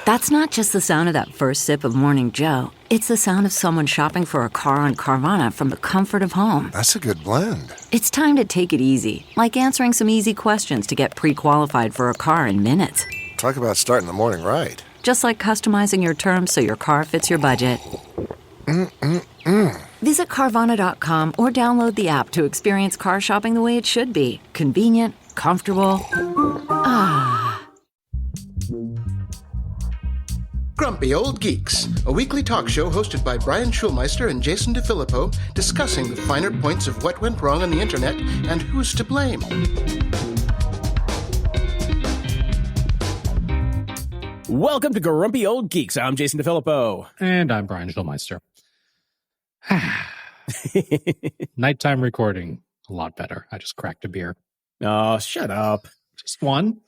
That's not just the sound of that first sip of Morning Joe. It's the sound of someone shopping for a car on Carvana from the comfort of home. That's a good blend. It's time to take it easy, like answering some easy questions to get pre-qualified for a car in minutes. Talk about starting the morning right. Just like customizing your terms so your car fits your budget. Visit Carvana.com or download the app to experience car shopping the way it should be. Convenient, comfortable. Grumpy Old Geeks, a weekly talk show hosted by Brian Schulmeister and Jason DeFilippo, discussing the finer points of what went wrong on the internet and who's to blame. Welcome to Grumpy Old Geeks. I'm Jason DeFilippo. And I'm Brian Schulmeister. Nighttime recording, a lot better. I just cracked a beer. Oh, shut up. Just one.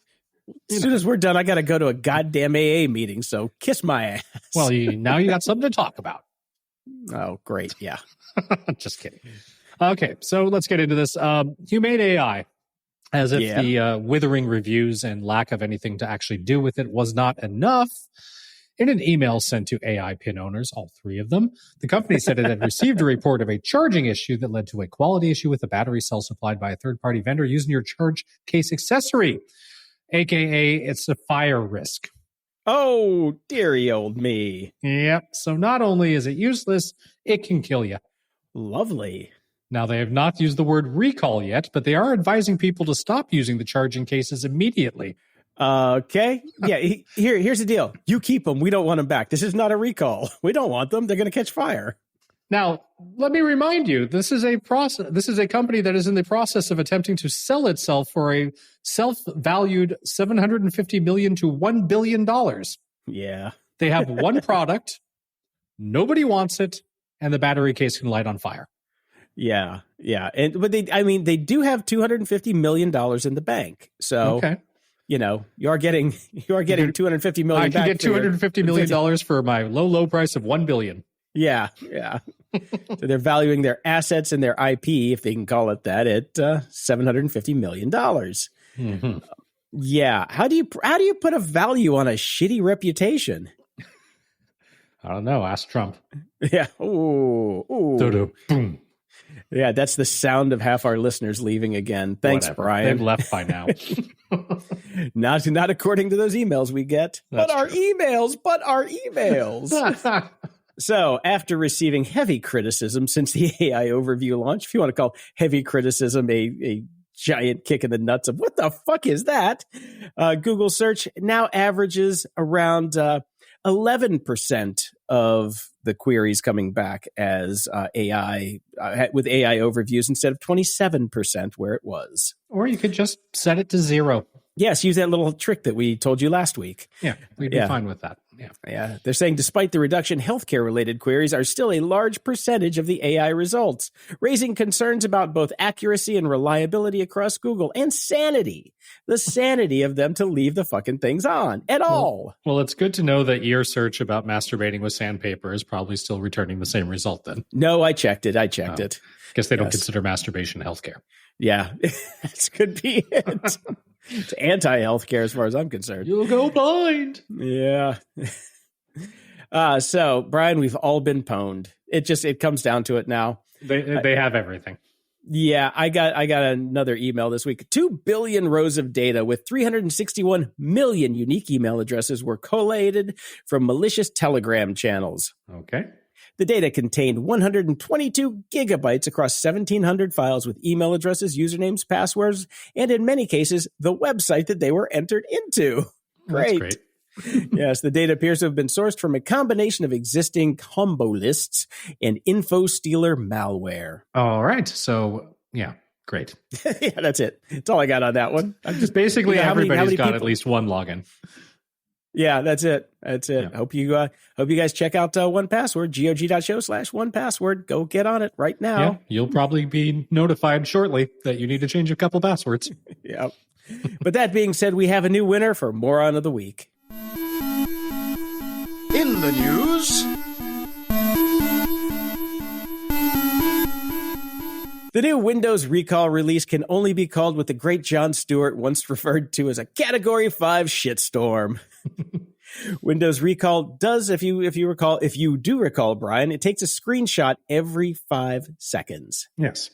As soon as we're done, I got to go to a goddamn AA meeting, so kiss my ass. Well, now you got something to talk about. Oh, great. Yeah. Just kidding. Okay, so let's get into this. Humane AI, as if the withering reviews and lack of anything to actually do with it was not enough. In an email sent to AI pin owners, all three of them, the company said it had received a report of a charging issue that led to a quality issue with a battery cell supplied by a third-party vendor using your charge case accessory, a.k.a. it's a fire risk. Oh, dearie old me. Yep. So not only is it useless, it can kill you. Lovely. Now, they have not used the word recall yet, but they are advising people to stop using the charging cases immediately. Okay. Yeah. Here's the deal. You keep them. We don't want them back. This is not a recall. We don't want them. They're going to catch fire. Now, let me remind you, this is a process. This is a company that is in the process of attempting to sell itself for a self-valued $750 million to $1 billion. Yeah. They have one product. Nobody wants it. And the battery case can light on fire. Yeah. Yeah. But they do have $250 million in the bank. So, okay. You know, you are getting $250 million. I can get $250 million for my low price of $1 billion. Yeah. So they're valuing their assets and their IP, if they can call it that, at $750 million. Mm-hmm. Yeah. How do you put a value on a shitty reputation? I don't know. Ask Trump. Yeah. Ooh. Boom. Yeah, that's the sound of half our listeners leaving again. Thanks, Whatever. Brian. They've left by now. Not according to those emails we get. But our emails. So, after receiving heavy criticism since the AI overview launch, if you want to call heavy criticism a giant kick in the nuts of what the fuck is that, Google search now averages around 11% of the queries coming back as AI with AI overviews instead of 27% where it was. Or you could just set it to 0. Yes, use that little trick that we told you last week. Yeah, we'd be fine with that. Yeah. They're saying despite the reduction, healthcare-related queries are still a large percentage of the AI results, raising concerns about both accuracy and reliability across Google and sanity. The sanity of them to leave the fucking things on at all. Well, it's good to know that your search about masturbating with sandpaper is probably still returning the same result then. No, I checked it. it. Guess they don't consider masturbation healthcare. Yeah, that could be it. It's anti-healthcare as far as I'm concerned. You'll go blind. Yeah. So, Brian, we've all been pwned. It comes down to it now. They have everything. Yeah, I got another email this week. 2 billion rows of data with 361 million unique email addresses were collated from malicious Telegram channels. Okay. The data contained 122 gigabytes across 1,700 files with email addresses, usernames, passwords, and in many cases, the website that they were entered into. Great. That's great. Yes, the data appears to have been sourced from a combination of existing combo lists and info stealer malware. All right. So, yeah, great. Yeah, that's it. That's all I got on that one. I'm just basically everybody's got people? at least one login. Yeah, that's it. Yeah. Hope you guys check out 1Password, gog.show/1Password. Go get on it right now. Yeah, you'll probably be notified shortly that you need to change a couple passwords. Yeah. But that being said, we have a new winner for Moron of the Week. In the news, the new Windows recall release can only be called what the great Jon Stewart once referred to as a Category 5 shitstorm. Windows Recall does, if you do recall, Brian, it takes a screenshot every 5 seconds. Yes.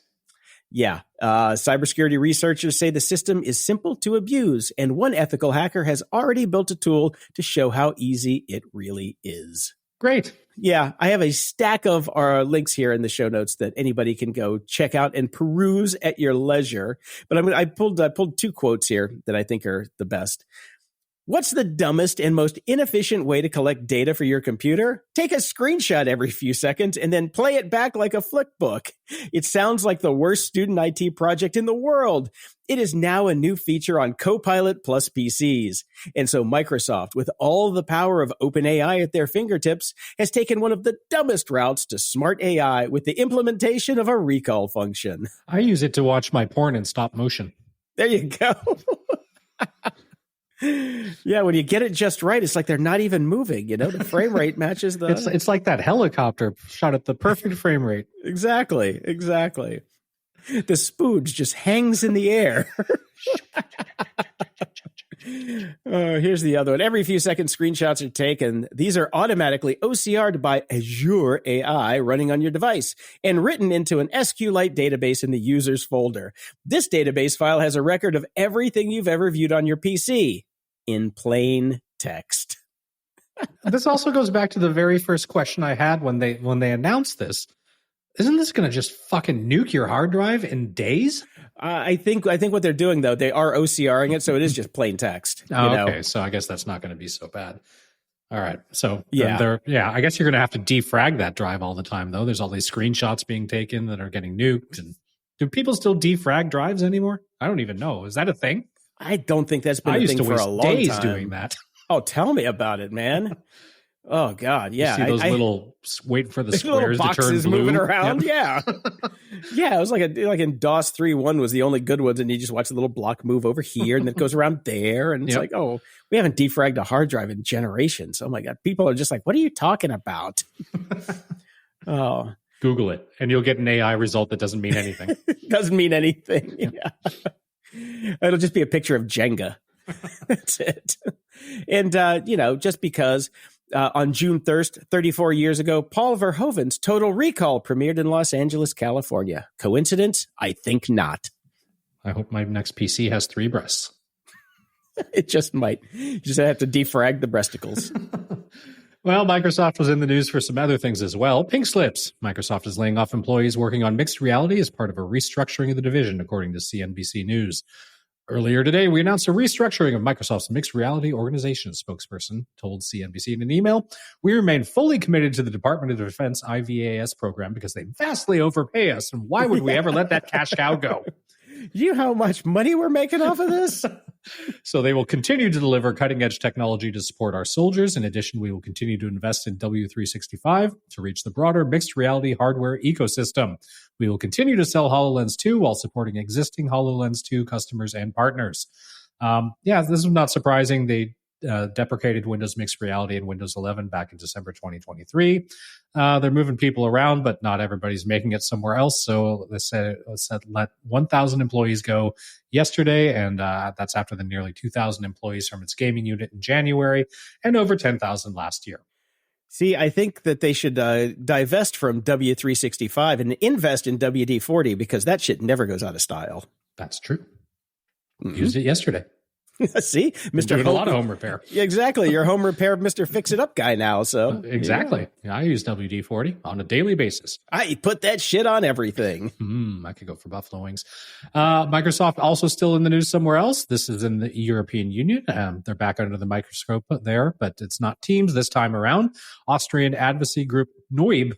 Yeah. Cybersecurity researchers say the system is simple to abuse, and one ethical hacker has already built a tool to show how easy it really is. Great. Yeah, I have a stack of our links here in the show notes that anybody can go check out and peruse at your leisure. But I pulled 2 quotes here that I think are the best. What's the dumbest and most inefficient way to collect data for your computer? Take a screenshot every few seconds and then play it back like a flickbook. It sounds like the worst student IT project in the world. It is now a new feature on Copilot plus PCs. And so Microsoft, with all the power of OpenAI at their fingertips, has taken one of the dumbest routes to smart AI with the implementation of a recall function. I use it to watch my porn in stop motion. There you go. Yeah, when you get it just right, it's like they're not even moving. The frame rate matches the. It's like that helicopter shot at the perfect frame rate. Exactly. The spooge just hangs in the air. Here's the other one. Every few seconds, screenshots are taken. These are automatically OCR'd by Azure AI running on your device and written into an SQLite database in the user's folder. This database file has a record of everything you've ever viewed on your PC in plain text. This also goes back to the very first question I had when they announced this. Isn't this going to just fucking nuke your hard drive in days? I think what they're doing, though, they are OCRing it, so it is just plain text. Okay, so I guess that's not going to be so bad. All right, so yeah, I guess you're going to have to defrag that drive all the time, though. There's all these screenshots being taken that are getting nuked. And do people still defrag drives anymore? I don't even know. Is that a thing? I don't think that's been a thing for a long time. I used to waste days doing that. Oh, tell me about it, man. Oh God, yeah. You see those little waiting for the squares to turn blue moving around. Yep. Yeah. It was like in DOS 3.1 was the only good ones, and you just watch the little block move over here, and it goes around there, and it's like, oh, we haven't defragged a hard drive in generations. Oh my God, people are just like, what are you talking about? Oh, Google it, and you'll get an AI result that doesn't mean anything. Doesn't mean anything. Yeah. It'll just be a picture of Jenga. That's it. And just because. On June 1st, 34 years ago, Paul Verhoeven's Total Recall premiered in Los Angeles, California. Coincidence? I think not. I hope my next PC has 3 breasts. It just might. You just have to defrag the breasticles. Well, Microsoft was in the news for some other things as well. Pink slips. Microsoft is laying off employees working on mixed reality as part of a restructuring of the division, according to CNBC News. Earlier today, we announced a restructuring of Microsoft's mixed reality organization, spokesperson told CNBC in an email. We remain fully committed to the Department of Defense IVAS program because they vastly overpay us, and why would we ever let that cash cow go? You know how much money we're making off of this? So they will continue to deliver cutting-edge technology to support our soldiers. In addition, we will continue to invest in W365 to reach the broader mixed reality hardware ecosystem. We will continue to sell HoloLens 2 while supporting existing HoloLens 2 customers and partners. This is not surprising. They deprecated Windows Mixed Reality in Windows 11 back in December 2023. They're moving people around, but not everybody's making it somewhere else. So they said let 1,000 employees go yesterday, and that's after the nearly 2,000 employees from its gaming unit in January and over 10,000 last year. See, I think that they should divest from W365 and invest in WD-40 because that shit never goes out of style. That's true. Used it yesterday. See, Mr. Doing a lot of home repair. Exactly. You're home repair, Mr. Fix-It-Up guy now. So exactly. Yeah, I use WD-40 on a daily basis. I put that shit on everything. I could go for buffalo wings. Microsoft also still in the news somewhere else. This is in the European Union. They're back under the microscope there, but it's not Teams this time around. Austrian advocacy group Neub.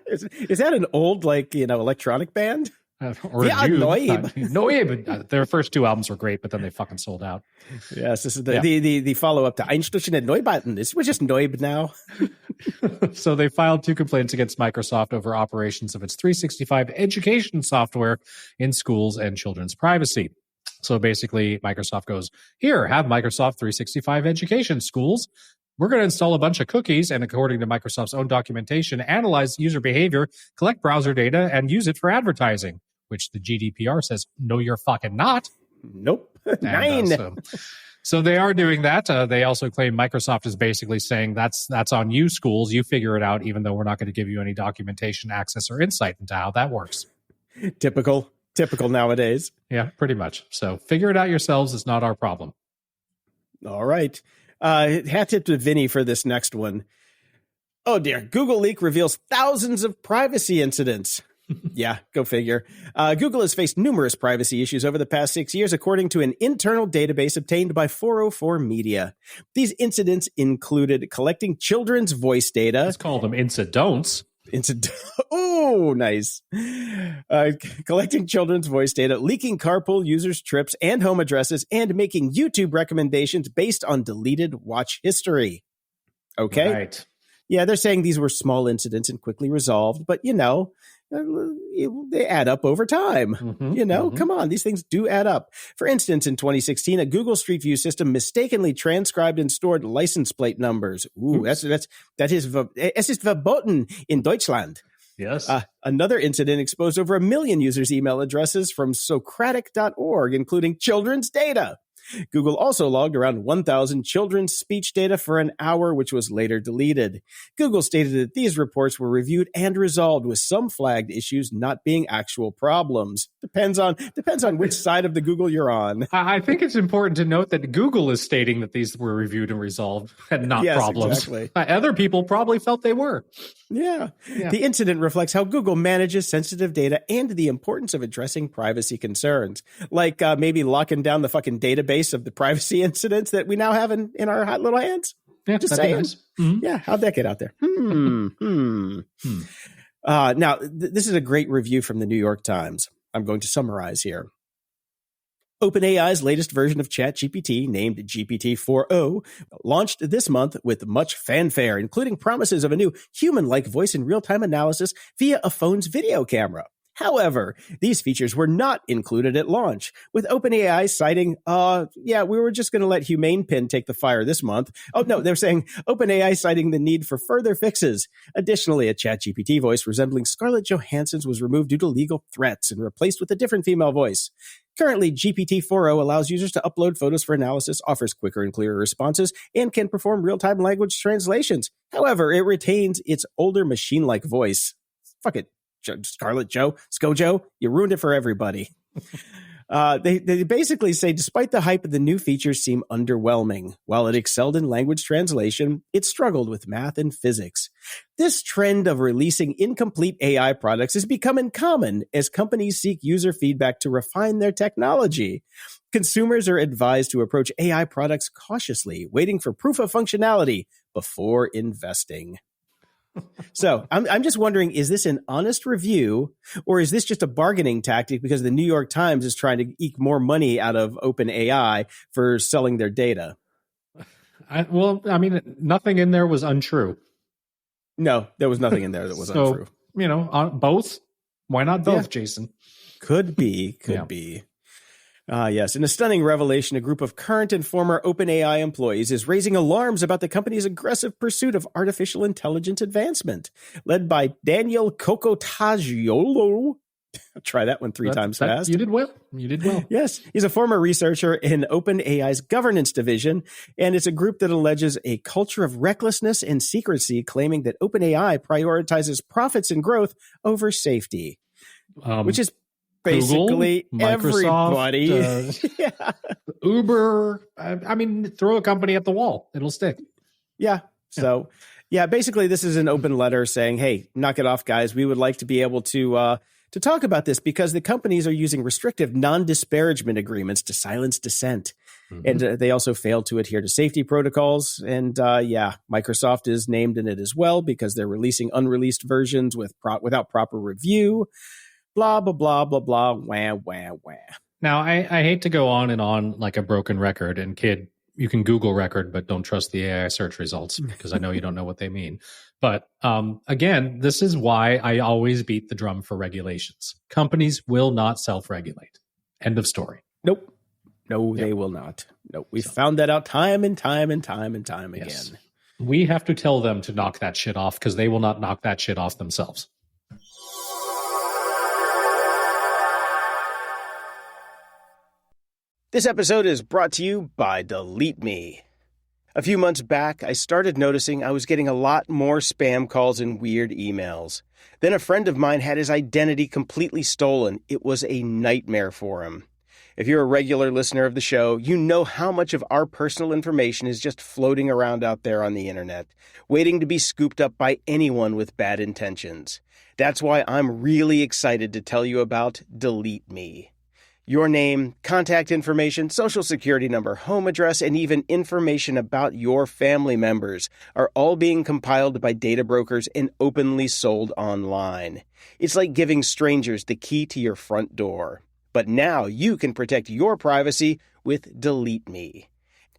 Is that an old, electronic band? Neub. Their first 2 albums were great, but then they fucking sold out. Yes, this is the follow-up to Einstürzende Neubauten. We're just Neub now. So they filed 2 complaints against Microsoft over operations of its 365 education software in schools and children's privacy. So basically, Microsoft goes, here, have Microsoft 365 education schools. We're going to install a bunch of cookies and, according to Microsoft's own documentation, analyze user behavior, collect browser data, and use it for advertising, which the GDPR says, no, you're fucking not. Nope. 9. So they are doing that. They also claim Microsoft is basically saying that's on you, schools. You figure it out, even though we're not going to give you any documentation, access, or insight into how that works. Typical nowadays. Yeah, pretty much. So figure it out yourselves. It's not our problem. All right. Hat tip to Vinny for this next one. Oh dear. Google leak reveals thousands of privacy incidents. Yeah, go figure. Google has faced numerous privacy issues over the past 6 years, according to an internal database obtained by 404 Media. These incidents included collecting children's voice data. Let's call them Inci Don'ts. Oh, nice. Collecting children's voice data, leaking carpool users' trips and home addresses, and making YouTube recommendations based on deleted watch history. Okay. Right. Yeah, they're saying these were small incidents and quickly resolved, but they add up over time. Come on, these things do add up. For instance, in 2016, a Google Street View system mistakenly transcribed and stored license plate numbers. Ooh, es ist verboten in Deutschland. Yes. Another incident exposed over 1 million users' email addresses from Socratic.org, including children's data. Google also logged around 1,000 children's speech data for an hour, which was later deleted. Google stated that these reports were reviewed and resolved, with some flagged issues not being actual problems. Depends on which side of the Google you're on. I think it's important to note that Google is stating that these were reviewed and resolved and not problems. Exactly. Other people probably felt they were. Yeah. The incident reflects how Google manages sensitive data and the importance of addressing privacy concerns, like maybe locking down the fucking database of the privacy incidents that we now have in our hot little hands. Yeah, just saying. nice. Mm-hmm. Yeah, how'd that get out there? Now, this is a great review from the New York Times. I'm going to summarize here. OpenAI's latest version of ChatGPT, named GPT-4o, launched this month with much fanfare, including promises of a new human-like voice and real-time analysis via a phone's video camera. However, these features were not included at launch, with OpenAI citing, we were just going to let Humane Pin take the fire this month. Oh, no, they're saying OpenAI citing the need for further fixes. Additionally, a ChatGPT voice resembling Scarlett Johansson's was removed due to legal threats and replaced with a different female voice. Currently, GPT-4o allows users to upload photos for analysis, offers quicker and clearer responses, and can perform real-time language translations. However, it retains its older machine-like voice. Fuck it. Scarlett Joe, ScoJo, you ruined it for everybody. They basically say, despite the hype, the new features seem underwhelming. While it excelled in language translation, it struggled with math and physics. This trend of releasing incomplete AI products is becoming common as companies seek user feedback to refine their technology. Consumers are advised to approach AI products cautiously, waiting for proof of functionality before investing. So I'm just wondering, is this an honest review, or is this just a bargaining tactic because the New York Times is trying to eke more money out of OpenAI for selling their data? Nothing in there was untrue. No, there was nothing in there that was untrue. Both. Why not both, Jason? Could be. Yes. In a stunning revelation, a group of current and former OpenAI employees is raising alarms about the company's aggressive pursuit of artificial intelligence advancement. Led by Daniel Kokotagiolo. Try that one three times fast. You did well. Yes. He's a former researcher in OpenAI's governance division, and it's a group that alleges a culture of recklessness and secrecy, claiming that OpenAI prioritizes profits and growth over safety, which is basically Google, everybody. Uber. Throw a company at the wall. It'll stick. Yeah. So, basically this is an open letter saying, hey, knock it off, guys. We would like to be able to talk about this because the companies are using restrictive non-disparagement agreements to silence dissent. Mm-hmm. And they also failed to adhere to safety protocols. And Microsoft is named in it as well because they're releasing unreleased versions without proper review. Blah, blah, blah, blah, blah, wah, wah, wah. Now, I hate to go on and on like a broken record. And kid, you can Google record, but don't trust the AI search results because I know you don't know what they mean. But again, this is why I always beat the drum for regulations. Companies will not self-regulate. End of story. Nope. No, they will not. Nope. We found that out time and time and time and time yes. again. We have to tell them to knock that shit off because they will not knock that shit off themselves. This episode is brought to you by Delete Me. A few months back, I started noticing I was getting a lot more spam calls and weird emails. Then a friend of mine had his identity completely stolen. It was a nightmare for him. If you're a regular listener of the show, you know how much of our personal information is just floating around out there on the internet, waiting to be scooped up by anyone with bad intentions. That's why I'm really excited to tell you about Delete Me. Your name, contact information, social security number, home address, and even information about your family members are all being compiled by data brokers and openly sold online. It's like giving strangers the key to your front door. But now you can protect your privacy with Delete Me.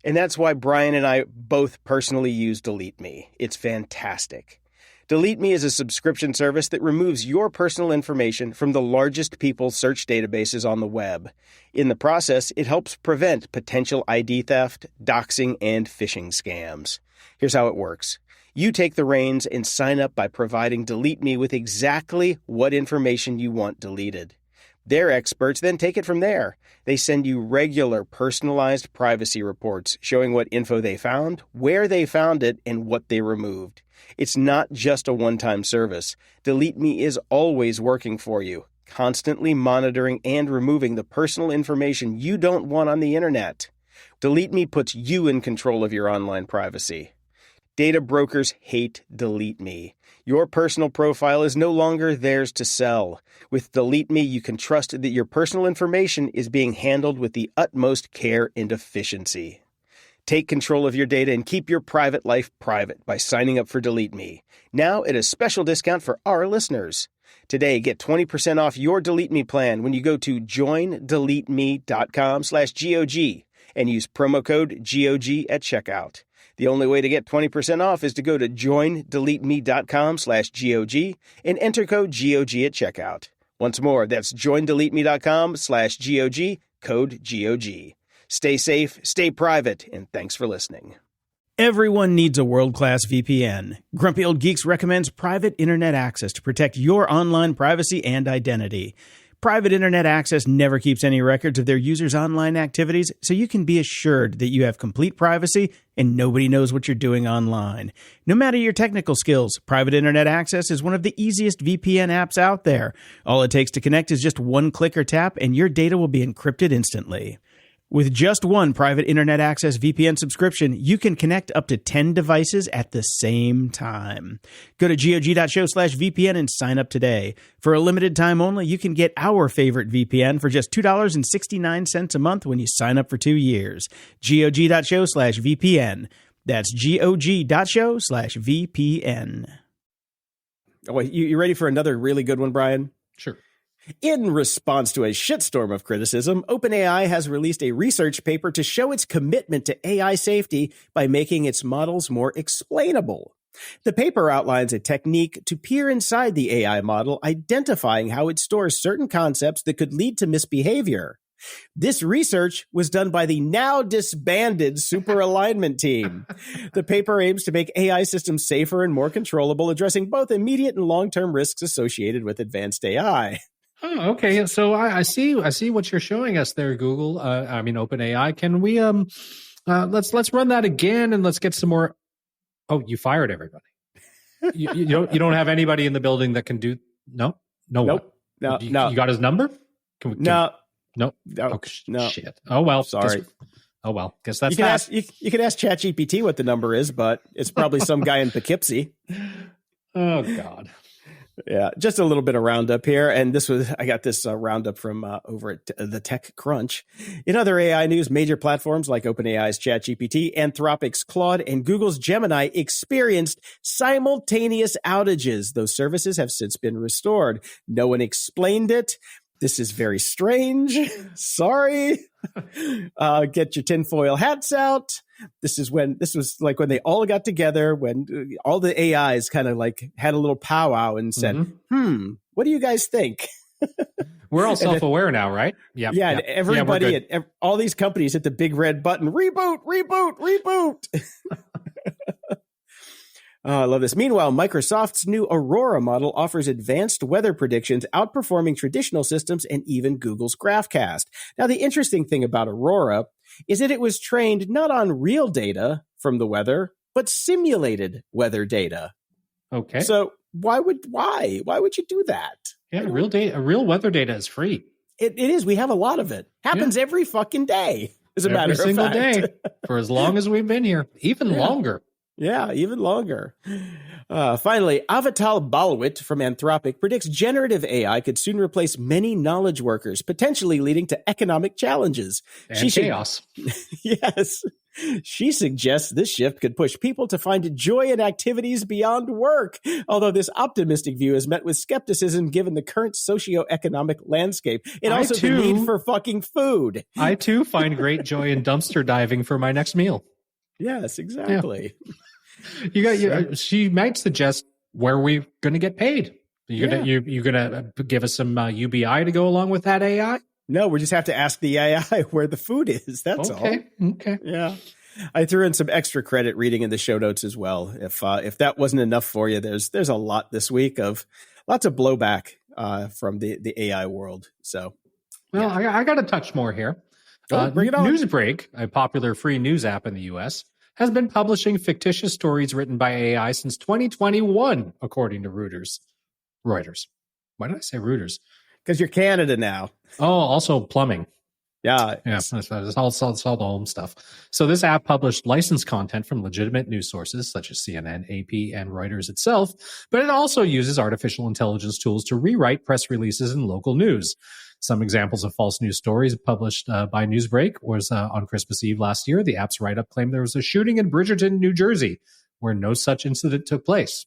And that's why Brian and I both personally use Delete Me. It's fantastic. Delete Me is a subscription service that removes your personal information from the largest people search databases on the web. In the process, it helps prevent potential ID theft, doxing, and phishing scams. Here's how it works. You take the reins and sign up by providing Delete Me with exactly what information you want deleted. Their experts then take it from there. They send you regular personalized privacy reports showing what info they found, where they found it, and what they removed. It's not just a one-time service. Delete Me is always working for you, constantly monitoring and removing the personal information you don't want on the internet. Delete Me puts you in control of your online privacy. Data brokers hate Delete Me. Your personal profile is no longer theirs to sell. With Delete Me, you can trust that your personal information is being handled with the utmost care and efficiency. Take control of your data and keep your private life private by signing up for Delete Me. Now at a special discount for our listeners. Today, get 20% off your Delete Me plan when you go to joindeleteme.com/GOG and use promo code GOG at checkout. The only way to get 20% off is to go to joindeleteme.com/GOG and enter code GOG at checkout. Once more, that's joindeleteme.com/GOG, code GOG. Stay safe, stay private, and thanks for listening. Everyone needs a world-class VPN. Grumpy Old Geeks recommends private internet access to protect your online privacy and identity. Private internet access never keeps any records of their users' online activities, so you can be assured that you have complete privacy and nobody knows what you're doing online. No matter your technical skills, private internet access is one of the easiest VPN apps out there. All it takes to connect is just one click or tap, and your data will be encrypted instantly. With just one private internet access VPN subscription, you can connect up to 10 devices at the same time. Go to gog.show/VPN and sign up today. For a limited time only, you can get our favorite VPN for just $2.69 a month when you sign up for 2 years. gog.show/VPN. That's gog.show/VPN. Oh, wait, you ready for another really good one, Brian? Sure. In response to a shitstorm of criticism, OpenAI has released a research paper to show its commitment to AI safety by making its models more explainable. The paper outlines a technique to peer inside the AI model, identifying how it stores certain concepts that could lead to misbehavior. This research was done by the now disbanded Super Alignment team. The paper aims to make AI systems safer and more controllable, addressing both immediate and long-term risks associated with advanced AI. Oh, okay. So I see what you're showing us there, Google. OpenAI. Can we let's run that again and let's get some more. Oh, you fired everybody. you don't have anybody in the building that can do. No. Nope. No. You got his number? No. Oh, no. Shit. Oh well. Sorry. Guess that's you can ask ChatGPT what the number is, but it's probably some guy in Poughkeepsie. Oh God. Yeah, just a little bit of roundup here. And I got this roundup from over at the Tech Crunch. In other AI news, major platforms like OpenAI's ChatGPT, Anthropic's Claude, and Google's Gemini experienced simultaneous outages. Those services have since been restored. No one explained it. This is very strange. Sorry. Get your tinfoil hats out. This was like when they all got together, when all the AIs kind of like had a little powwow and said, what do you guys think? We're all self-aware now, right? Yeah. And everybody at all these companies hit the big red button, reboot. Oh, I love this. Meanwhile, Microsoft's new Aurora model offers advanced weather predictions, outperforming traditional systems and even Google's GraphCast. Now, the interesting thing about Aurora is that it was trained not on real data from the weather, but simulated weather data. Okay. So why would you do that? Yeah, real weather data is free. It is. We have a lot of it. Happens every fucking day, as a matter of fact. Every single day for as long as we've been here, even longer. Yeah, even longer. Finally, Avital Balwit from Anthropic predicts generative AI could soon replace many knowledge workers, potentially leading to economic challenges. And chaos. Yes. She suggests this shift could push people to find joy in activities beyond work, although this optimistic view is met with skepticism given the current socioeconomic landscape and also the need for fucking food. I, too, find great joy in dumpster diving for my next meal. Yes, exactly. Yeah. She might suggest where we're going to get paid. You're gonna give us some UBI to go along with that AI? No, we just have to ask the AI where the food is. That's all. Okay. Yeah. I threw in some extra credit reading in the show notes as well. If that wasn't enough for you, there's a lot this week of lots of blowback from the AI world. So, well, I got to touch more here. Bring it on. Newsbreak, a popular free news app in the U.S., has been publishing fictitious stories written by AI since 2021, according to Reuters. Why did I say Reuters? Because you're Canada now. Oh, also plumbing. Yeah. It's all the home stuff. So this app published licensed content from legitimate news sources such as CNN, AP, and Reuters itself, but it also uses artificial intelligence tools to rewrite press releases and local news. Some examples of false news stories published by Newsbreak was on Christmas Eve last year. The app's write-up claimed there was a shooting in Bridgerton, New Jersey, where no such incident took place.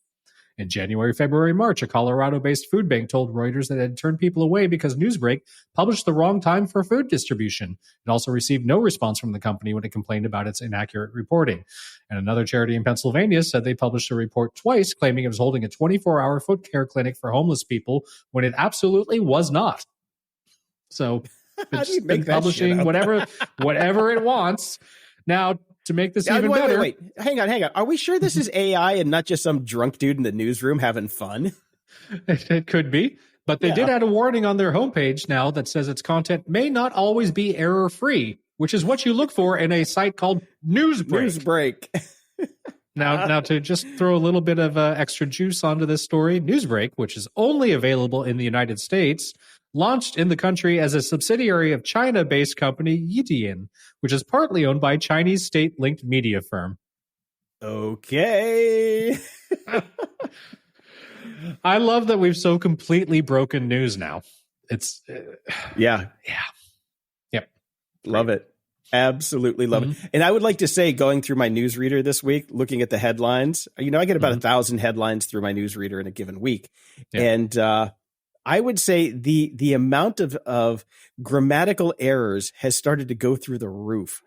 In January, February, March, a Colorado-based food bank told Reuters that it had turned people away because Newsbreak published the wrong time for food distribution. It also received no response from the company when it complained about its inaccurate reporting. And another charity in Pennsylvania said they published a report twice claiming it was holding a 24-hour foot care clinic for homeless people when it absolutely was not. So it's been publishing whatever it wants. Now, to make this even better. Wait. Hang on. Are we sure this is AI and not just some drunk dude in the newsroom having fun? It could be. But they did add a warning on their homepage now that says its content may not always be error-free, which is what you look for in a site called Newsbreak. Now, to just throw a little bit of extra juice onto this story, Newsbreak, which is only available in the United States, launched in the country as a subsidiary of China-based company Yidian, which is partly owned by a Chinese state-linked media firm. Okay. I love that we've so completely broken news now. It's yeah. Yep. Love it. Absolutely love it. And I would like to say, going through my newsreader this week, looking at the headlines, I get about 1,000 headlines through my newsreader in a given week. Yeah. And I would say the amount of grammatical errors has started to go through the roof.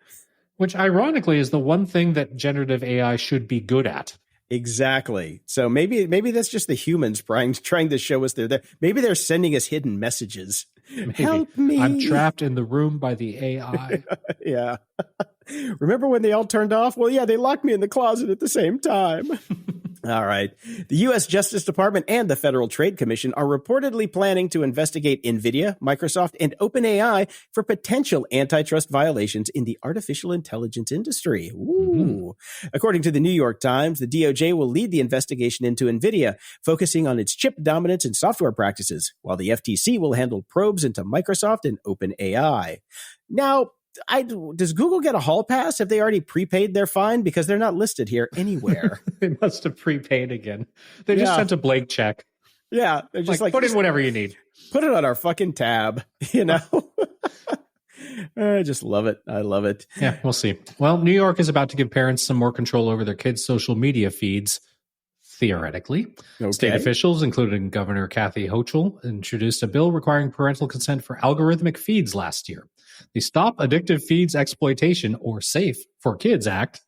Which ironically is the one thing that generative AI should be good at. Exactly. So maybe that's just the humans trying to show us they're there. Maybe they're sending us hidden messages. Maybe. Help me. I'm trapped in the room by the AI. Yeah. Remember when they all turned off? Well, yeah, they locked me in the closet at the same time. All right. The U.S. Justice Department and the Federal Trade Commission are reportedly planning to investigate NVIDIA, Microsoft, and OpenAI for potential antitrust violations in the artificial intelligence industry. Ooh. According to the New York Times, the DOJ will lead the investigation into NVIDIA, focusing on its chip dominance and software practices, while the FTC will handle probes into Microsoft and OpenAI. Now, does Google get a hall pass? Have they already prepaid their fine? Because they're not listed here anywhere. They must have prepaid again. They just sent a blank check. Yeah. They're just put in whatever you need. Put it on our fucking tab, I just love it. I love it. Yeah, we'll see. Well, New York is about to give parents some more control over their kids' social media feeds. Theoretically. Okay. State officials, including Governor Kathy Hochul, introduced a bill requiring parental consent for algorithmic feeds last year. The Stop Addictive Feeds Exploitation, or SAFE, for Kids Act.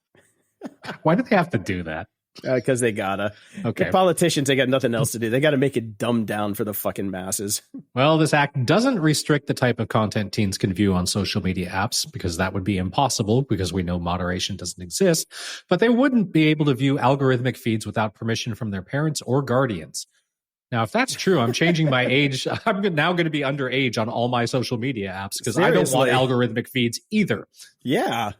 Why do they have to do that? Because they gotta. Okay. The politicians, they got nothing else to do. They got to make it dumbed down for the fucking masses. Well, this act doesn't restrict the type of content teens can view on social media apps because that would be impossible because we know moderation doesn't exist. But they wouldn't be able to view algorithmic feeds without permission from their parents or guardians. Now, if that's true, I'm changing my age. I'm now going to be underage on all my social media apps because I don't want algorithmic feeds either. Yeah.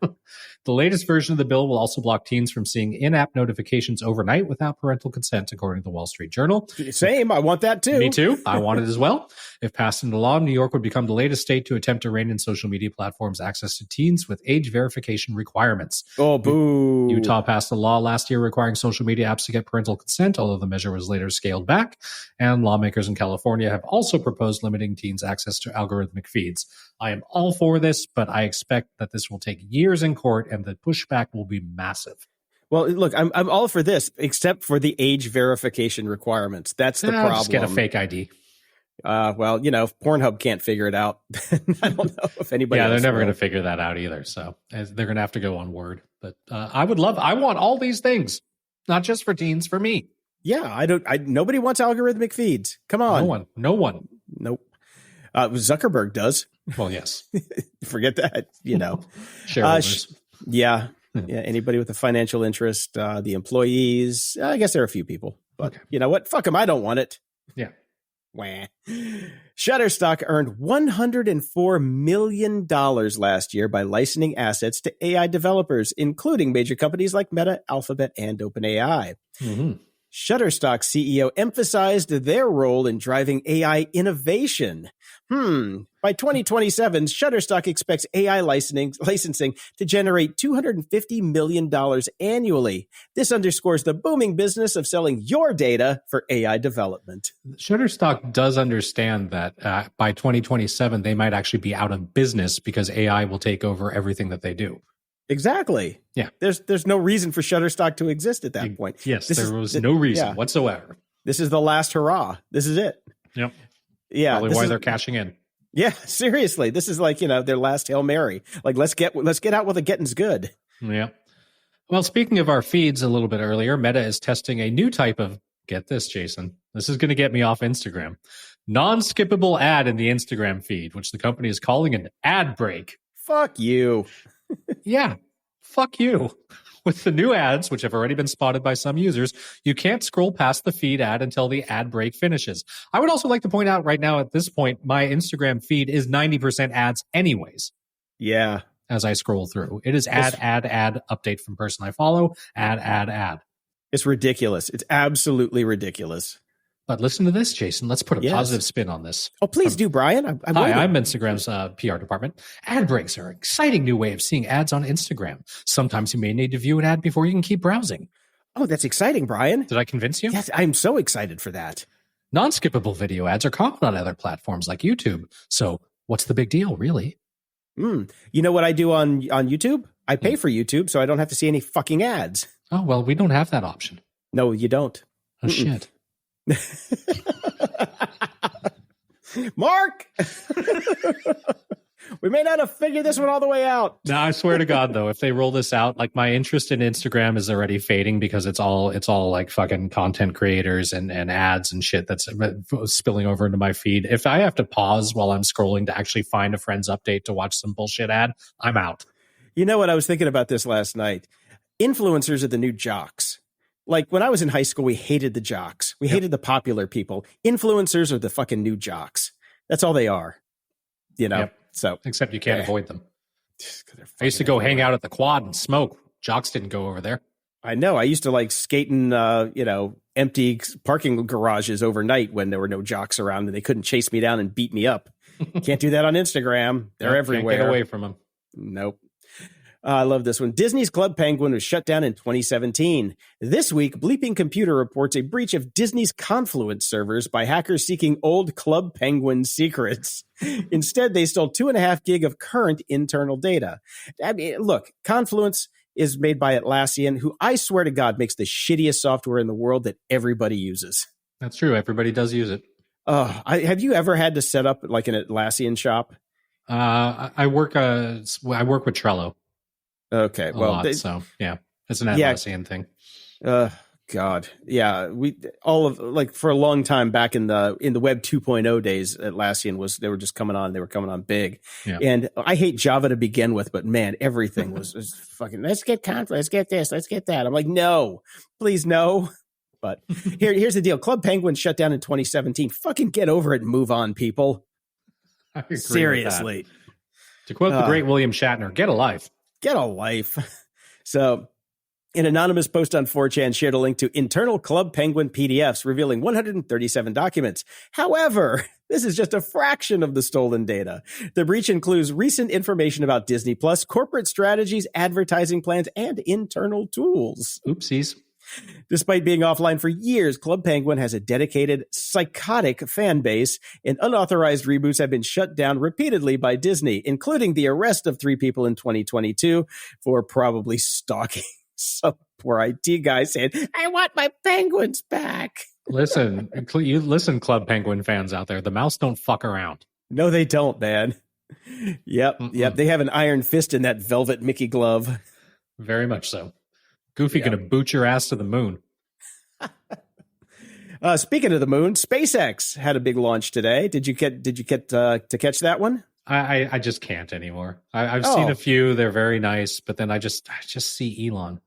The latest version of the bill will also block teens from seeing in-app notifications overnight without parental consent, according to the Wall Street Journal. Same. I want that too. Me too. I want it as well. If passed into law, New York would become the latest state to attempt to rein in social media platforms' access to teens with age verification requirements. Oh, boo. Utah passed a law last year requiring social media apps to get parental consent, although the measure was later scaled back. And lawmakers in California have also proposed limiting teens' access to algorithmic feeds. I am all for this, but I expect that this will take years in court and the pushback will be massive. Well, look, I'm all for this, except for the age verification requirements. That's the problem. Just get a fake ID. Well, if Pornhub can't figure it out, I don't know if anybody. Yeah, they're never going to figure that out either. So they're going to have to go on Word. But I want all these things, not just for teens, for me. Yeah, nobody wants algorithmic feeds. Come on. No one. Nope. Zuckerberg does. Well, yes. Forget that. Shareholders. Yeah. Anybody with a financial interest, the employees. I guess there are a few people, but You know what? Fuck them. I don't want it. Yeah. Wah. Shutterstock earned $104 million last year by licensing assets to AI developers, including major companies like Meta, Alphabet, and OpenAI. Mm-hmm. Shutterstock CEO emphasized their role in driving AI innovation. By 2027, Shutterstock expects AI licensing to generate $250 million annually. This underscores the booming business of selling your data for AI development. Shutterstock does understand that by 2027, they might actually be out of business because AI will take over everything that they do. Exactly. Yeah. There's no reason for Shutterstock to exist at that point. Yes, there was no reason whatsoever. This is the last hurrah. This is it. Yep. Yeah. Probably why they're cashing in. Yeah, seriously. This is like, their last Hail Mary. Like, let's get out while the getting's good. Yeah. Well, speaking of our feeds a little bit earlier, Meta is testing a new type of, get this, Jason, this is going to get me off Instagram, non-skippable ad in the Instagram feed, which the company is calling an ad break. Fuck you. Yeah, fuck you. With the new ads, which have already been spotted by some users, you can't scroll past the feed ad until the ad break finishes. I would also like to point out right now at this point, my Instagram feed is 90% ads anyways. Yeah. As I scroll through. It is ad, update from person I follow, ad. It's ridiculous. It's absolutely ridiculous. But listen to this, Jason. Let's put a positive spin on this. Oh, please do, Brian. I'm Instagram's PR department. Ad breaks are an exciting new way of seeing ads on Instagram. Sometimes you may need to view an ad before you can keep browsing. Oh, that's exciting, Brian. Did I convince you? Yes, I'm so excited for that. Non-skippable video ads are common on other platforms like YouTube. So what's the big deal, really? You know what I do on YouTube? I pay for YouTube, so I don't have to see any fucking ads. Oh, well, we don't have that option. No, you don't. Oh, shit. Mark, we may not have figured this one all the way out. No, I swear to God, though, if they roll this out, like my interest in Instagram is already fading because it's all like fucking content creators and ads and shit that's spilling over into my feed. If I have to pause while I'm scrolling to actually find a friend's update to watch some bullshit ad, I'm out. You know what? I was thinking about this last night. Influencers are the new jocks. Like when I was in high school, we hated the jocks. We hated the popular people. Influencers are the fucking new jocks. That's all they are. So except you can't avoid them. I used to go hang out at the quad and smoke. Jocks didn't go over there. I know. I used to like skate in, empty parking garages overnight when there were no jocks around and they couldn't chase me down and beat me up. Can't do that on Instagram. They're everywhere. Can't get away from them. Nope. I love this one. Disney's Club Penguin was shut down in 2017. This week, Bleeping Computer reports a breach of Disney's Confluence servers by hackers seeking old Club Penguin secrets. Instead, they stole 2.5 gig of current internal data. I mean, look, Confluence is made by Atlassian, who I swear to God makes the shittiest software in the world that everybody uses. That's true. Everybody does use it. Have you ever had to set up like an Atlassian shop? I work with Trello. Okay, well, so yeah, it's an Atlassian thing. God, yeah, for a long time back in the Web 2.0 days, Atlassian they were just coming on. They were coming on big, and I hate Java to begin with, but man, everything was fucking. Let's get Conf, let's get this, let's get that. I'm like, no, please no. But here's the deal: Club Penguin shut down in 2017. Fucking get over it and move on, people. I agree Seriously. with that. To quote the great William Shatner, get a life. Get a life. So. An anonymous post on 4chan shared a link to internal Club Penguin PDFs revealing 137 documents. However, this is just a fraction of the stolen data. The breach includes recent information about Disney Plus, corporate strategies, advertising plans, and internal tools. Oopsies. Despite being offline for years, Club Penguin has a dedicated, psychotic fan base, and unauthorized reboots have been shut down repeatedly by Disney, including the arrest of 3 people in 2022 for probably stalking some poor IT guy saying, I want my penguins back. Listen, Club Penguin fans out there. The mouse don't fuck around. No, they don't, man. Yep. They have an iron fist in that velvet Mickey glove. Very much so. Goofy gonna boot your ass to the moon. Speaking of the moon, SpaceX had a big launch today. Did you get to catch that one? I just can't anymore. I've seen a few. They're very nice, but then I just see Elon.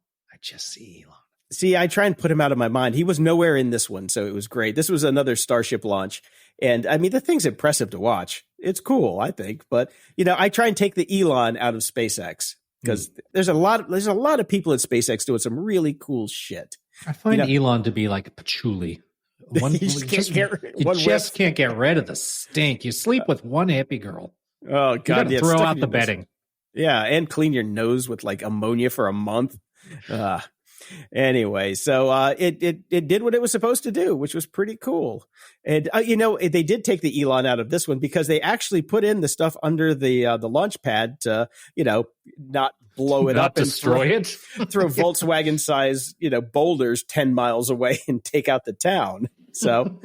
See, I try and put him out of my mind. He was nowhere in this one, so it was great. This was another Starship launch. And I mean, the thing's impressive to watch. It's cool, I think. But, I try and take the Elon out of SpaceX because there's a lot of people at SpaceX doing some really cool shit. I find Elon to be like patchouli. You just can't get rid of the stink. You sleep with one hippie girl. Oh, God. You gotta throw out the bedding. Yeah, and clean your nose with like ammonia for a month. Anyway, so it did what it was supposed to do, which was pretty cool. And they did take the Elon out of this one because they actually put in the stuff under the launch pad to not blow it up and destroy it, throw Volkswagen size boulders 10 miles away and take out the town. So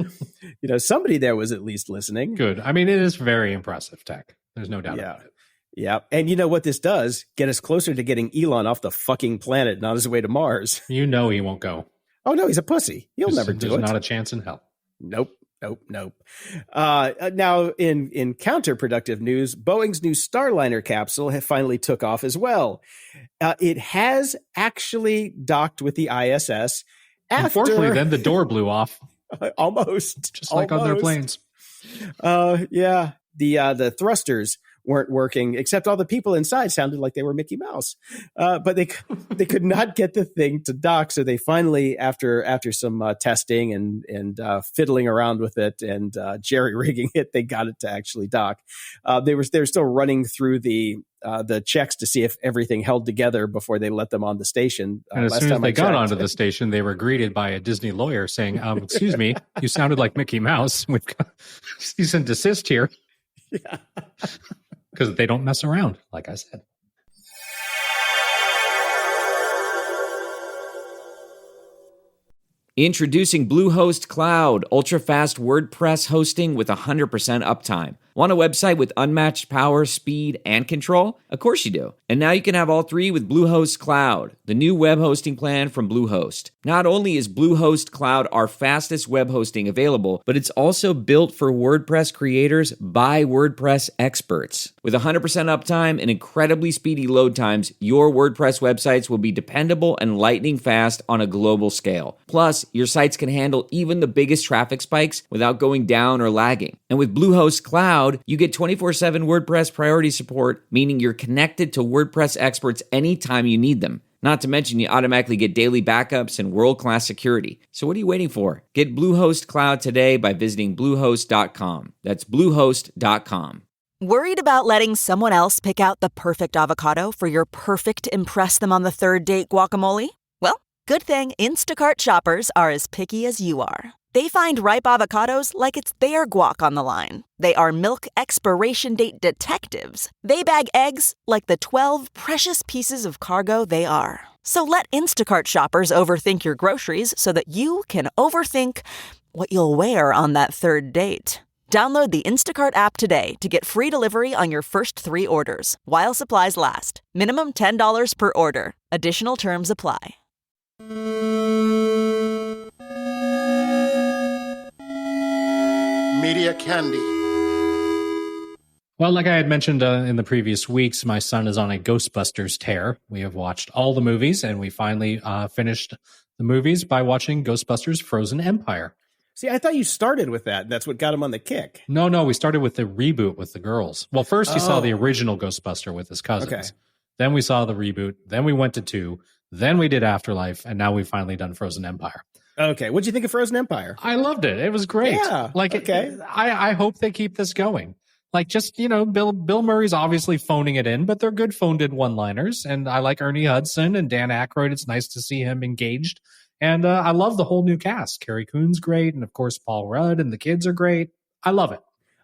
somebody there was at least listening. Good. I mean, it is very impressive tech. There's no doubt about it. Yeah. And you know what this does? Get us closer to getting Elon off the fucking planet and on his way to Mars. He won't go. Oh, no, he's a pussy. He'll never do it. There's not a chance in hell. Nope. Now, in counterproductive news, Boeing's new Starliner capsule finally took off as well. It has actually docked with the ISS. Unfortunately, then the door blew off. Almost. Just like on their planes. Yeah. The thrusters weren't working, except all the people inside sounded like they were Mickey Mouse. But they could not get the thing to dock. So they finally, after some testing and fiddling around with it and jerry rigging it, they got it to actually dock. They were still running through the checks to see if everything held together before they let them on the station. And as soon as they got onto the station, they were greeted by a Disney lawyer saying, excuse me, you sounded like Mickey Mouse. We've got cease and desist here. Yeah. Because they don't mess around, like I said. Introducing Bluehost Cloud, ultra-fast WordPress hosting with 100% uptime. Want a website with unmatched power, speed, and control? Of course you do. And now you can have all three with Bluehost Cloud, the new web hosting plan from Bluehost. Not only is Bluehost Cloud our fastest web hosting available, but it's also built for WordPress creators by WordPress experts. With 100% uptime and incredibly speedy load times, your WordPress websites will be dependable and lightning fast on a global scale. Plus, your sites can handle even the biggest traffic spikes without going down or lagging. And with Bluehost Cloud, you get 24/7 WordPress priority support, meaning you're connected to WordPress experts anytime you need them. Not to mention, you automatically get daily backups and world-class security. So what are you waiting for? Get Bluehost Cloud today by visiting Bluehost.com. That's Bluehost.com. Worried about letting someone else pick out the perfect avocado for your perfect impress them on the third date guacamole? Well, good thing Instacart shoppers are as picky as you are. They find ripe avocados like it's their guac on the line. They are milk expiration date detectives. They bag eggs like the 12 precious pieces of cargo they are. So let Instacart shoppers overthink your groceries so that you can overthink what you'll wear on that third date. Download the Instacart app today to get free delivery on your first 3 orders, while supplies last. Minimum $10 per order. Additional terms apply. media candy. Well, like I had mentioned in the previous weeks, my son is on a Ghostbusters tear. We have watched all the movies, and we finally finished the movies by watching Ghostbusters Frozen Empire. See, I thought you started with that. That's what got him on the kick. No, we started with the reboot with the girls. Well, first he saw the original Ghostbuster with his cousins. Okay. Then we saw the reboot. Then we went to 2. Then we did Afterlife, and now we've finally done Frozen Empire. Okay. What'd you think of Frozen Empire? I loved it. It was great. Yeah. Okay. I hope they keep this going. Like, just, Bill Murray's obviously phoning it in, but they're good phoned in one-liners. And I like Ernie Hudson and Dan Aykroyd. It's nice to see him engaged. And I love the whole new cast. Carrie Coon's great. And, of course, Paul Rudd and the kids are great. I love it.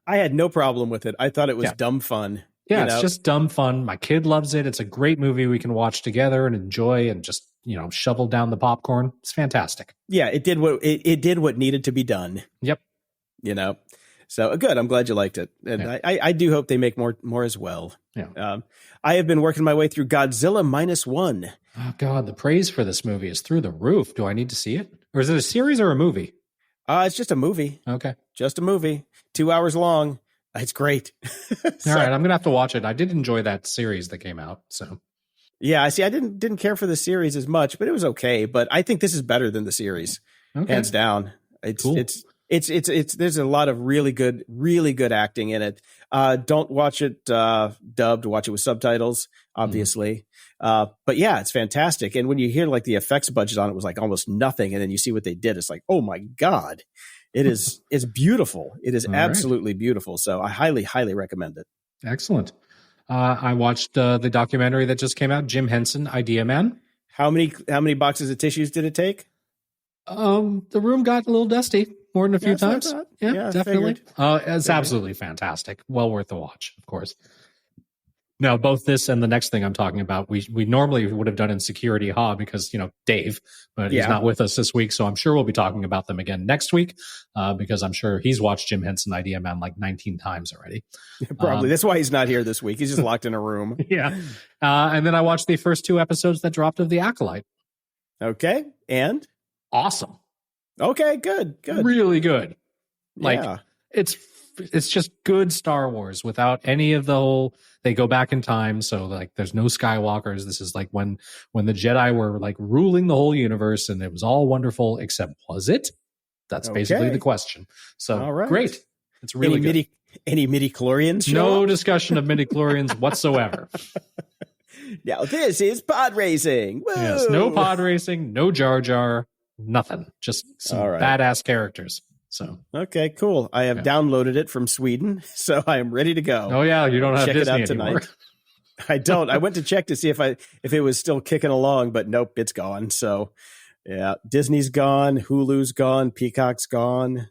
I had no problem with it. I thought it was dumb fun. Yeah, it's just dumb fun. My kid loves it. It's a great movie we can watch together and enjoy and just, shovel down the popcorn. It's fantastic. Yeah, it did what needed to be done. Yep. So good. I'm glad you liked it. And I do hope they make more as well. Yeah. I have been working my way through Godzilla -1. Oh, God, the praise for this movie is through the roof. Do I need to see it? Or is it a series or a movie? It's just a movie. Okay. Just a movie. 2 hours long. It's great. All right, I'm going to have to watch it. I did enjoy that series that came out, so. Yeah, I didn't care for the series as much, but it was okay. But I think this is better than the series. Okay. Hands down. It's cool. It's there's a lot of really good acting in it. Don't watch it dubbed, watch it with subtitles, obviously. But yeah, it's fantastic. And when you hear like the effects budget on it was like almost nothing, and then you see what they did, it's like, oh my God. It's beautiful. It is absolutely beautiful. So I highly, highly recommend it. Excellent. I watched the documentary that just came out, Jim Henson, Idea Man. How many boxes of tissues did it take? The room got a little dusty more than a few times. Yeah, definitely. It's absolutely fantastic. Well worth the watch, of course. Now, both this and the next thing I'm talking about, we normally would have done in Security Ha because, Dave, but he's not with us this week. So I'm sure we'll be talking about them again next week because I'm sure he's watched Jim Henson Idea Man like 19 times already. Probably. That's why he's not here this week. He's just locked in a room. Yeah. And then I watched the first 2 episodes that dropped of The Acolyte. Okay. And? Awesome. Okay, good. Really good. It's just good Star Wars without any of the whole, they go back in time. So like there's no Skywalkers. This is like when the Jedi were like ruling the whole universe and it was all wonderful, except was it? That's basically the question. So great. It's really good. Any midi-chlorians? No discussion of midi-chlorians whatsoever. Now this is pod racing. Woo! Yes, no pod racing, no Jar Jar, nothing. Just some badass characters. So okay, cool. I have downloaded it from Sweden, so I am ready to go. Oh yeah, you don't have check Disney it out tonight. anymore. I don't. I went to check to see if it was still kicking along, but nope, it's gone. So yeah, Disney's gone, Hulu's gone, Peacock's gone,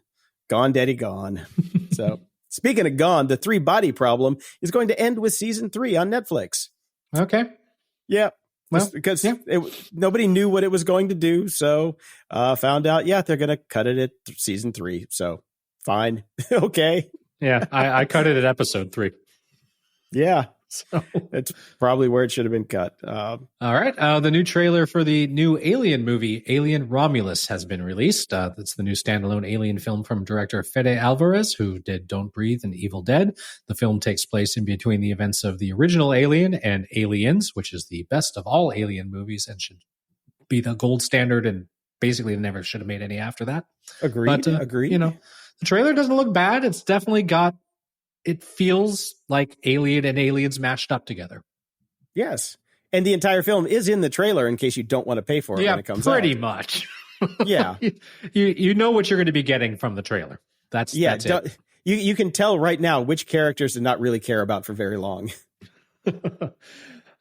Daddy gone. So speaking of gone, the 3-body problem is going to end with season 3 on Netflix. Okay. Yeah. Well, because nobody knew what it was going to do. So found out, they're going to cut it at season 3. So fine. Okay. Yeah. I cut it at episode 3. Yeah. So it's probably where it should have been cut. All right. The new trailer for the new Alien movie, Alien Romulus, has been released. It's the new standalone Alien film from director Fede Alvarez, who did Don't Breathe and Evil Dead. The film takes place in between the events of the original Alien and Aliens, which is the best of all Alien movies and should be the gold standard. And basically, they never should have made any after that. Agreed. Agreed. The trailer doesn't look bad. It's definitely it feels like Alien and Aliens mashed up together. Yes. And the entire film is in the trailer in case you don't want to pay for it when it comes out. Pretty much. Yeah. You know what you're going to be getting from the trailer. That's it. You can tell right now which characters to not really care about for very long.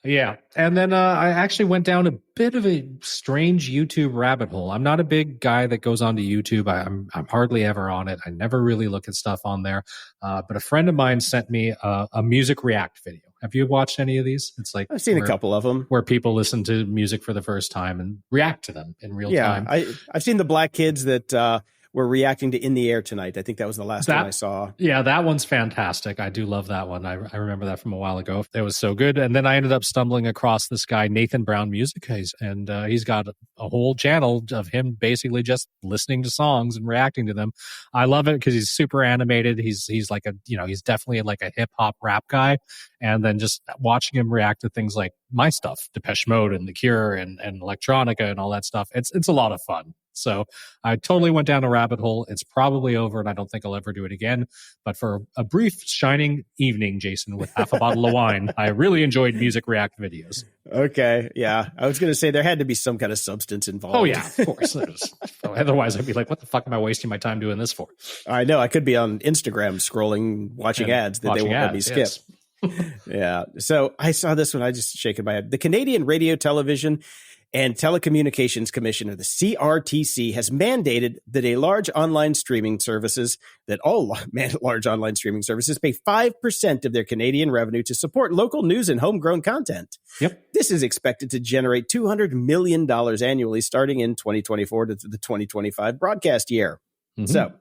Yeah. And then I actually went down a bit of a strange YouTube rabbit hole. I'm not a big guy that goes onto YouTube. I'm hardly ever on it. I never really look at stuff on there. But a friend of mine sent me a music react video. Have you watched any of these? It's like I've seen a couple of them where people listen to music for the first time and react to them in real time. I've seen the Black Kids that were reacting to In the Air Tonight. I think that was the last one I saw. Yeah, that one's fantastic. I do love that one. I remember that from a while ago. It was so good. And then I ended up stumbling across this guy, Nathan Brown Music. He's got a whole channel of him basically just listening to songs and reacting to them. I love it because he's super animated. He's like he's definitely like a hip hop rap guy. And then just watching him react to things like my stuff, Depeche Mode and The Cure and electronica and all that stuff. It's a lot of fun. So I totally went down a rabbit hole. It's probably over, and I don't think I'll ever do it again. But for a brief, shining evening, Jason, with half a bottle of wine, I really enjoyed music react videos. Okay, yeah. I was going to say there had to be some kind of substance involved. Oh, yeah, of course. Otherwise, I'd be like, what the fuck am I wasting my time doing this for? I know. I could be on Instagram scrolling, watching ads that they won't let me skip. Yes. Yeah. So I saw this one. I just shaking my head. The Canadian Radio, Television, and Telecommunications Commission, or the CRTC, has mandated that all large online streaming services pay 5% of their Canadian revenue to support local news and homegrown content. Yep. This is expected to generate $200 million annually starting in 2024 to the 2025 broadcast year. Mm-hmm. So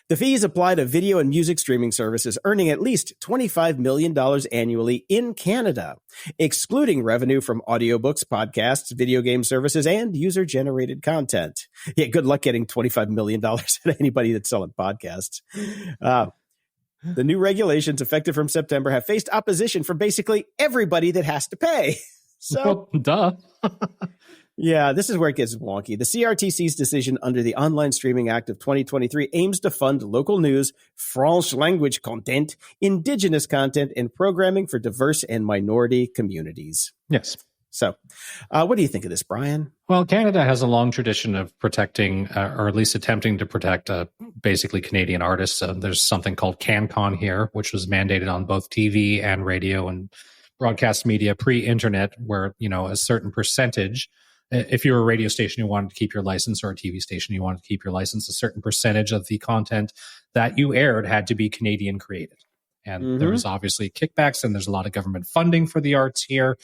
the fees apply to video and music streaming services earning at least $25 million annually in Canada, excluding revenue from audiobooks, podcasts, video game services, and user-generated content. Yeah, good luck getting $25 million at anybody that's selling podcasts. The new regulations effective from September have faced opposition from basically everybody that has to pay. So, duh. Yeah, this is where it gets wonky. The CRTC's decision under the Online Streaming Act of 2023 aims to fund local news, French language content, Indigenous content, and programming for diverse and minority communities. Yes. So, what do you think of this, Brian? Well, Canada has a long tradition of protecting, or at least attempting to protect, basically Canadian artists. There's something called CanCon here, which was mandated on both TV and radio and broadcast media pre-internet, where, a certain percentage, if you're a radio station, you wanted to keep your license, or a TV station, you wanted to keep your license, a certain percentage of the content that you aired had to be Canadian created. And there was obviously kickbacks, and there's a lot of government funding for the arts here.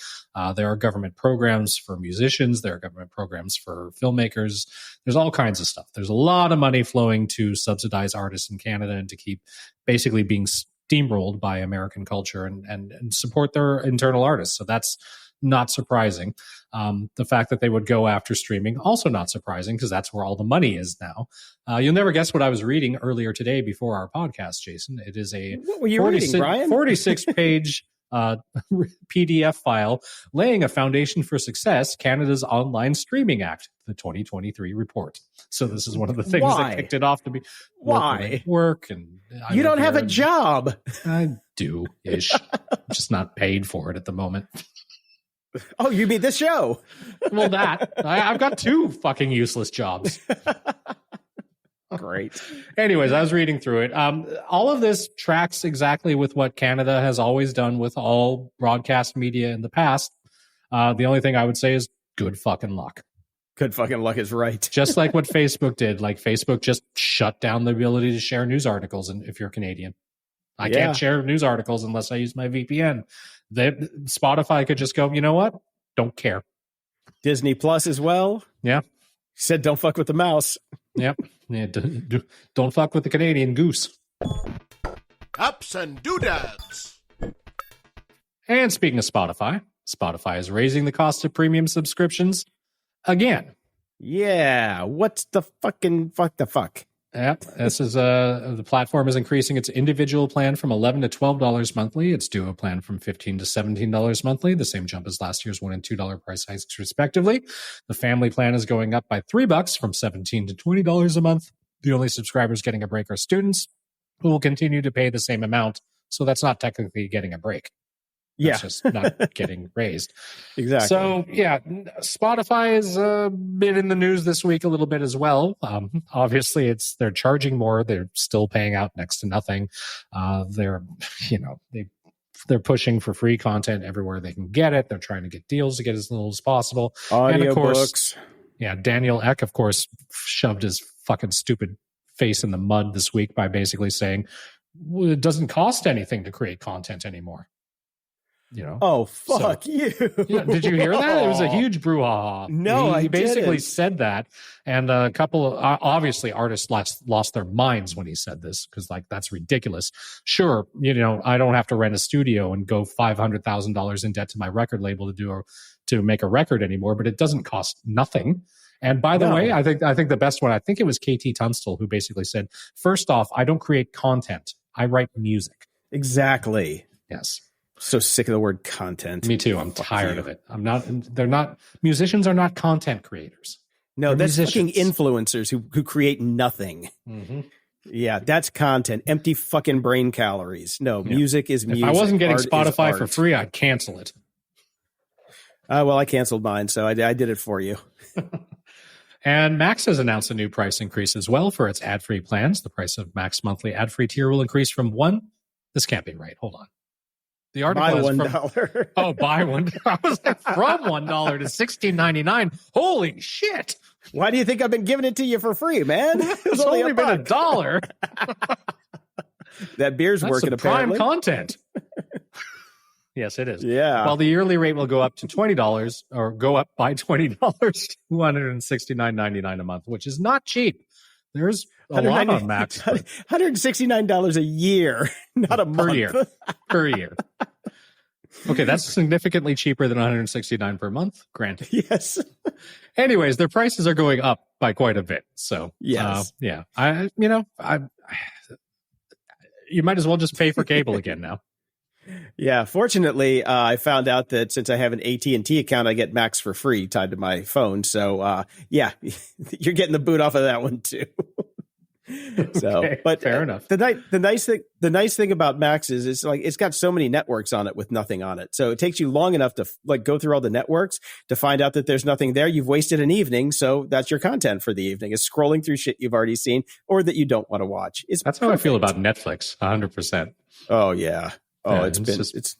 There are government programs for musicians. There are government programs for filmmakers. There's all kinds of stuff. There's a lot of money flowing to subsidize artists in Canada and to keep basically being steamrolled by American culture and support their internal artists. So that's not surprising. The fact that they would go after streaming, also not surprising, because that's where all the money is now. You'll never guess what I was reading earlier today before our podcast, Jason. It is a what were you reading, Brian? 46-page PDF file laying a foundation for success, Canada's Online Streaming Act, the 2023 report. So this is one of the things that kicked it off to be work. And you don't have a job. I do-ish. I'm just not paid for it at the moment. Oh, you mean this show? Well, I've got 2 fucking useless jobs. Great. Anyways, I was reading through it. All of this tracks exactly with what Canada has always done with all broadcast media in the past. The only thing I would say is good fucking luck. Good fucking luck is right. Just like what Facebook did. Like, Facebook just shut down the ability to share news articles, and if you're Canadian. I can't share news articles unless I use my VPN. Spotify could just go, you know what? Don't care. Disney Plus as well. Yeah. Said don't fuck with the mouse. Yep. Yeah, don't fuck with the Canadian goose. Ups and doodads. And speaking of Spotify is raising the cost of premium subscriptions again. Yeah. What's the fucking fuck? Yep. This is the platform is increasing its individual plan from $11 to $12 monthly. Its duo plan from $15 to $17 monthly. The same jump as last year's $1 and $2 price hikes, respectively. The family plan is going up by $3 from $17 to $20 a month. The only subscribers getting a break are students, who will continue to pay the same amount. So that's not technically getting a break. That's just not getting raised. Exactly. So, yeah, Spotify has been in the news this week a little bit as well. Obviously, they're charging more. They're still paying out next to nothing. They're pushing for free content everywhere they can get it. They're trying to get deals to get as little as possible. Audiobooks. And of course, Daniel Ek, of course, shoved his fucking stupid face in the mud this week by basically saying, well, it doesn't cost anything to create content anymore. Oh, fuck you. Yeah, did you hear that? It was a huge brouhaha. No, he basically didn't. said that. And a couple of, obviously, artists lost their minds when he said this, because, that's ridiculous. Sure, I don't have to rent a studio and go $500,000 in debt to my record label to to make a record anymore, but it doesn't cost nothing. And by the way, I think the best one, I think it was KT Tunstall who basically said, first off, I don't create content. I write music. Exactly. Yes. So sick of the word content. Me too. I'm tired of it. Musicians are not content creators. No, They're that's fucking influencers who create nothing. Mm-hmm. Yeah, that's content. Empty fucking brain calories. No, music is music. If I wasn't getting Art Spotify for free, I'd cancel it. Well, I canceled mine, so I did it for you. And Max has announced a new price increase as well for its ad-free plans. The price of Max monthly ad-free tier will increase from this can't be right. Hold on. The article buy is $1. Buy one. I was like, from $1 to $16.99. Holy shit. Why do you think I've been giving it to you for free, man? It's only been $1. That beer's That's working some apparently. prime content. Yes, it is. Yeah. While the yearly rate will go up to $20 or go up by $20 to $169.99 a month, which is not cheap. There's a lot on Max. $169 a year, not a month. Per year. Okay, that's significantly cheaper than $169 per month, granted. Yes. Anyways, their prices are going up by quite a bit. So, yes. Yeah. You might as well just pay for cable again now. Yeah, fortunately, I found out that since I have an AT&T account, I get Max for free tied to my phone. So, yeah, you're getting the boot off of that one too. So, okay, but fair enough. The nice thing about Max is it's got so many networks on it with nothing on it. So it takes you long enough to go through all the networks to find out that there's nothing there. You've wasted an evening, so that's your content for the evening. Is scrolling through shit you've already seen or that you don't want to watch. That's how I feel about Netflix. 100%. Oh yeah. Oh, yeah, it's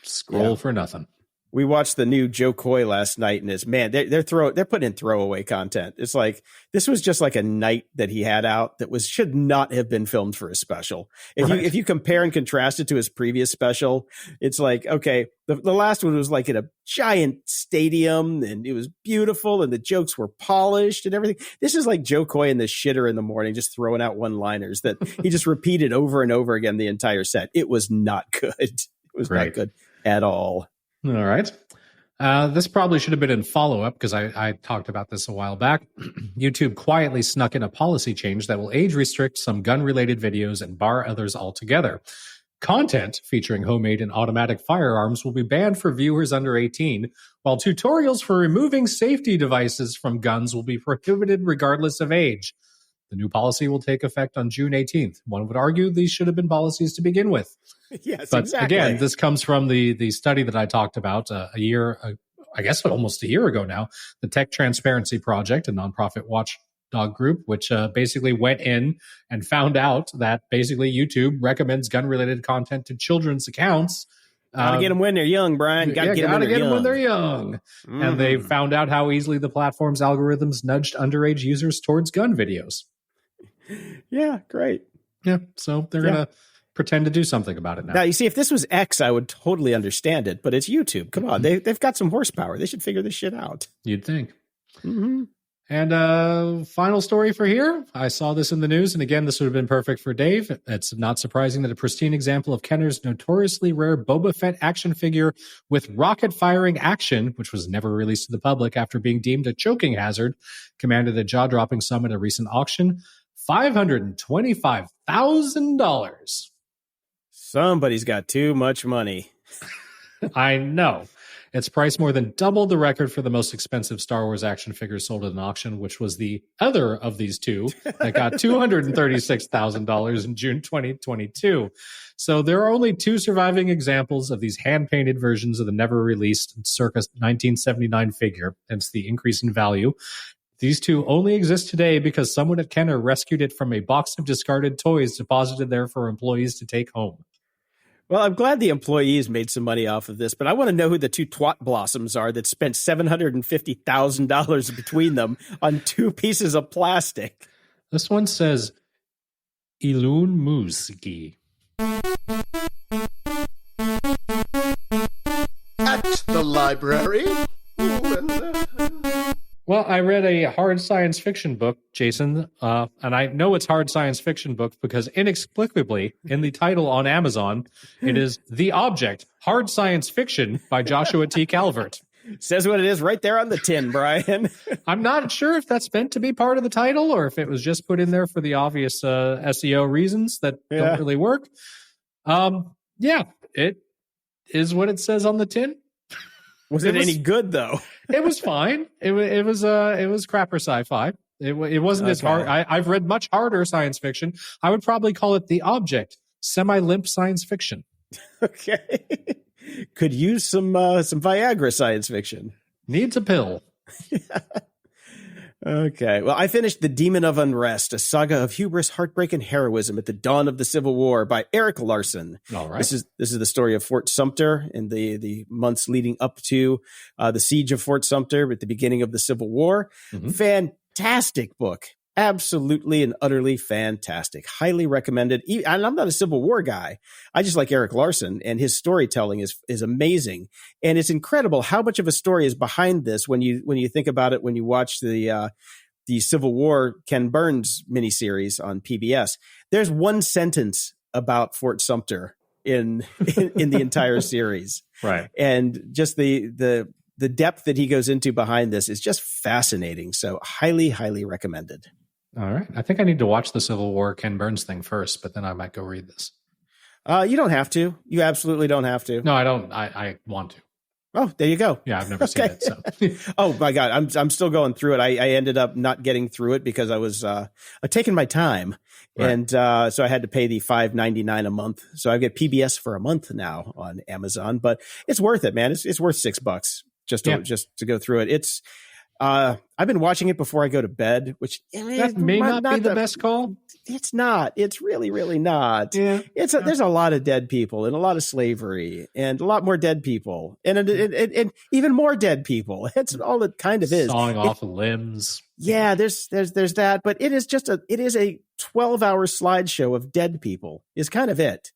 scroll for nothing. We watched the new Joe Coy last night, and they're putting in throwaway content. It's like this was just like a night that he had out that should not have been filmed for a special. If you compare and contrast it to his previous special, it's like, okay, the last one was like in a giant stadium, and it was beautiful, and the jokes were polished and everything. This is like Joe Coy in the shitter in the morning, just throwing out one-liners that he just repeated over and over again the entire set. It was not good. It was not good at all. All right. This probably should have been in follow-up because I talked about this a while back. YouTube quietly snuck in a policy change that will age restrict some gun-related videos and bar others altogether. Content featuring homemade and automatic firearms will be banned for viewers under 18, while tutorials for removing safety devices from guns will be prohibited regardless of age. The new policy will take effect on June 18th. One would argue these should have been policies to begin with. Yes, but exactly. Again, this comes from the study that I talked about almost a year ago now, the Tech Transparency Project, a nonprofit watchdog group, which basically went in and found out that basically YouTube recommends gun-related content to children's accounts. Gotta get them when they're young, Brian. Gotta get them when they're young. Mm-hmm. And they found out how easily the platform's algorithms nudged underage users towards gun videos. Yeah, great. Yeah, so they're going to pretend to do something about it now. Now, you see, if this was X, I would totally understand it, but it's YouTube. Come on, they've got some horsepower. They should figure this shit out. You'd think. Mm-hmm. And final story for here. I saw this in the news, and again, this would have been perfect for Dave. It's not surprising that a pristine example of Kenner's notoriously rare Boba Fett action figure with rocket-firing action, which was never released to the public after being deemed a choking hazard, commanded a jaw-dropping sum at a recent auction. $525,000. Somebody's got too much money. I know. Its price more than doubled the record for the most expensive Star Wars action figure sold at an auction, which was the other of these two that got $236,000 in June 2022. So there are only two surviving examples of these hand-painted versions of the never-released circa 1979 figure, hence the increase in value. These two only exist today because someone at Kenner rescued it from a box of discarded toys deposited there for employees to take home. Well, I'm glad the employees made some money off of this, but I want to know who the two twat blossoms are that spent $750,000 between them on two pieces of plastic. This one says Ilun Muski. At the library. Well, I read a hard science fiction book, Jason, and I know it's hard science fiction book because inexplicably in the title on Amazon, it is The Object, Hard Science Fiction by Joshua T. Calvert. Says what it is right there on the tin, Brian. I'm not sure if that's meant to be part of the title or if it was just put in there for the obvious SEO reasons that don't really work. Yeah, it is what it says on the tin. Was it any good though? It was fine. It was crapper sci-fi. It wasn't as hard. I've read much harder science fiction. I would probably call it The Object, semi-limp science fiction. Okay. Could use some Viagra science fiction. Needs a pill. Okay. Well, I finished The Demon of Unrest, a saga of hubris, heartbreak, and heroism at the dawn of the Civil War by Eric Larson. All right. This is the story of Fort Sumter and the months leading up to the siege of Fort Sumter at the beginning of the Civil War. Mm-hmm. Fantastic book. Absolutely and utterly fantastic. Highly recommended. And I'm not a Civil War guy. I just like Eric Larson, and his storytelling is amazing. And it's incredible how much of a story is behind this when you think about it, when you watch the Civil War Ken Burns miniseries on PBS. There's one sentence about Fort Sumter in the entire series. Right. And just the depth that he goes into behind this is just fascinating. So highly, highly recommended. All right. I think I need to watch the Civil War Ken Burns thing first, but then I might go read this. You don't have to. You absolutely don't have to. No, I don't. I want to. Oh, there you go. Yeah, I've never seen it. So. Oh my God, I'm still going through it. I ended up not getting through it because I was taking my time, right. And so I had to pay the $5.99 a month. So I get PBS for a month now on Amazon, but it's worth it, man. It's worth $6 just to go through it. It's I've been watching it before I go to bed, which that may not be the best call. It's not. It's really, really not. Yeah. There's a lot of dead people and a lot of slavery and a lot more dead people and even more dead people. That's all it kind of is. Sawing off limbs. Yeah, there's that, but it is a 12-hour slideshow of dead people is kind of it.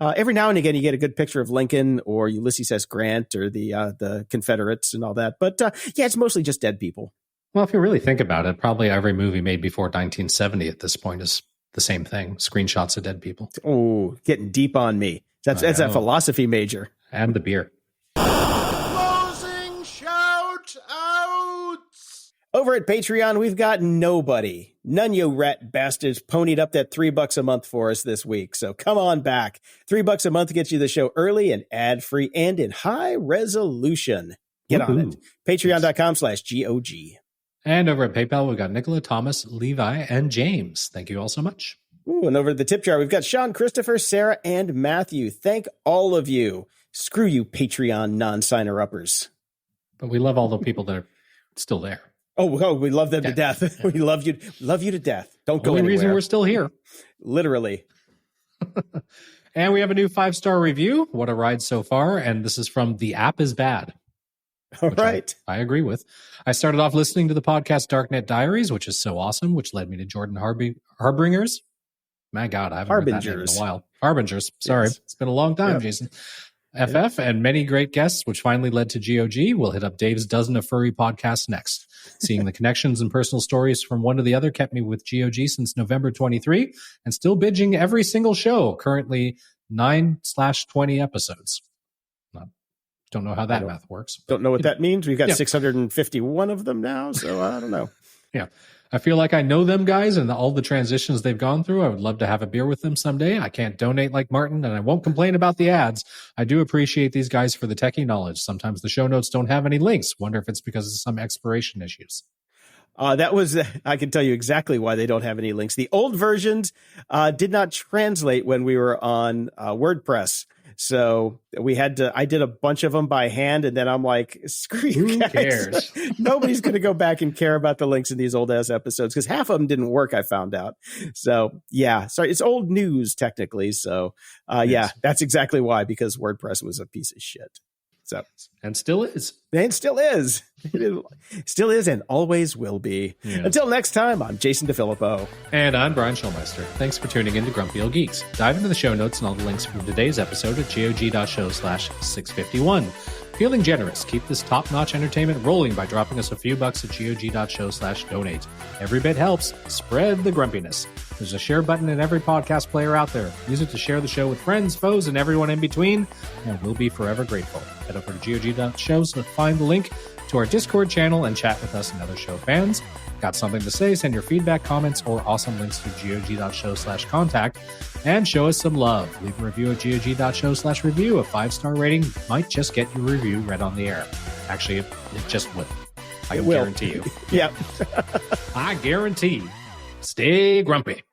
Every now and again, you get a good picture of Lincoln or Ulysses S. Grant or the Confederates and all that. But it's mostly just dead people. Well, if you really think about it, probably every movie made before 1970 at this point is the same thing. Screenshots of dead people. Oh, getting deep on me. That's a philosophy major. And the beer. Closing shout outs. Over at Patreon, we've got nobody. None you rat bastards ponied up that $3 a month for us this week. So come on back. $3 a month gets you the show early and ad-free and in high resolution. Get on it. Patreon.com/GOG. And over at PayPal, we've got Nicola, Thomas, Levi, and James. Thank you all so much. Ooh, and over at the tip jar, we've got Sean, Christopher, Sarah, and Matthew. Thank all of you. Screw you, Patreon non-signer-uppers. But we love all the people that are still there. Oh, we love them to death. We love you to death. Don't go anywhere. Only reason we're still here. Literally. And we have a new 5-star review. What a ride so far. And this is from The App is Bad. All right. I agree with. I started off listening to the podcast Darknet Diaries, which is so awesome, which led me to Jordan Harbingers. My God, I haven't heard that name in a while. Harbingers. Sorry. Yes. It's been a long time, Jason. FF and many great guests, which finally led to GOG. We'll hit up Dave's dozen of furry podcasts next. Seeing the connections and personal stories from one to the other kept me with GOG since November 23 and still binging every single show, currently 9/20 episodes. Don't know how that math works. Don't know what that means. We've got 651 of them now, so I don't know. Yeah. I feel like I know them guys and all the transitions they've gone through. I would love to have a beer with them someday. I can't donate like Martin, and I won't complain about the ads. I do appreciate these guys for the techie knowledge. Sometimes the show notes don't have any links. Wonder if it's because of some expiration issues. I can tell you exactly why they don't have any links. The old versions did not translate when we were on WordPress. So I did a bunch of them by hand, and then I'm like, screw you Who guys. Cares? Nobody's going to go back and care about the links in these old ass episodes because half of them didn't work, I found out. So yeah, sorry, it's old news technically. So that's exactly why, because WordPress was a piece of shit. So and still is. And still is. It still is and always will be. Yeah. Until next time, I'm Jason DeFilippo. And I'm Brian Schulmeister. Thanks for tuning in to Grumpy Old Geeks. Dive into the show notes and all the links from today's episode at gog.show/651. Feeling generous, keep this top-notch entertainment rolling by dropping us a few bucks at gog.show/donate. Every bit helps. Spread the grumpiness. There's a share button in every podcast player out there. Use it to share the show with friends, foes, and everyone in between, and we'll be forever grateful. Head over to GOG.show to find the link to our Discord channel and chat with us and other show fans. Got something to say? Send your feedback, comments, or awesome links to GOG.show/contact and show us some love. Leave a review at GOG.show/review. A 5-star rating might just get your review read on the air. Actually, it just will. I can guarantee you. Yep. I guarantee. Stay grumpy.